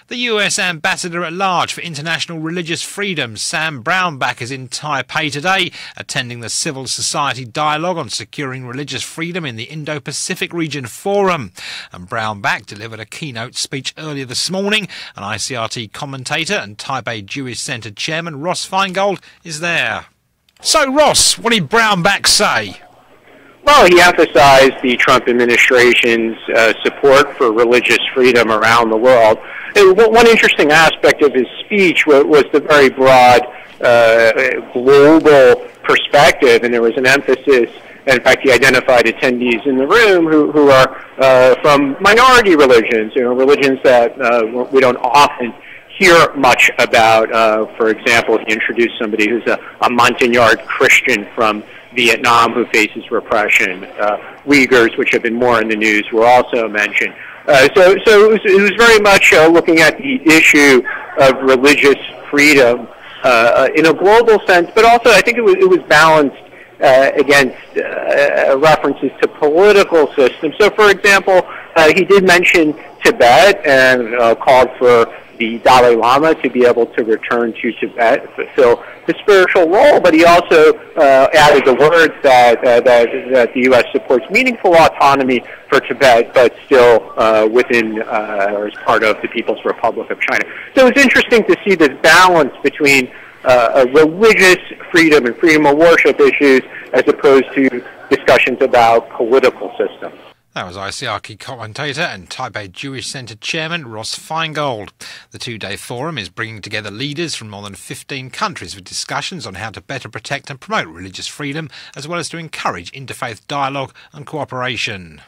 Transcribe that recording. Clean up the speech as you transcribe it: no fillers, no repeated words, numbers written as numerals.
The US Ambassador at Large for International Religious Freedom, Sam Brownback, is in Taipei today, attending the Civil Society Dialogue on Securing Religious Freedom in the Indo-Pacific Region Forum. And Brownback delivered a keynote speech earlier this morning. An ICRT commentator and Taipei Jewish Center Chairman Ross Feingold is there. So Ross, what did Brownback say? Well, he emphasized the Trump administration's support for religious freedom around the world. One interesting aspect of his speech was the very broad global perspective, and there was an emphasis. In fact, he identified attendees in the room who are from minority religions, religions that we don't often hear much about. For example, he introduced somebody who's a Montagnard Christian from Vietnam who faces repression. Uyghurs, which have been more in the news, were also mentioned. So it was very much looking at the issue of religious freedom in a global sense, but also I think it was balanced against references to political systems. So, for example, he did mention Tibet and called for the Dalai Lama to be able to return to Tibet, fulfill the spiritual role, but he also added the words that the U.S. supports meaningful autonomy for Tibet, but still within or as part of the People's Republic of China. So it's interesting to see this balance between religious freedom and freedom of worship issues as opposed to discussions about political systems. That was ICRT commentator and Taipei Jewish Center Chairman Ross Feingold. The two-day forum is bringing together leaders from more than 15 countries for discussions on how to better protect and promote religious freedom, as well as to encourage interfaith dialogue and cooperation.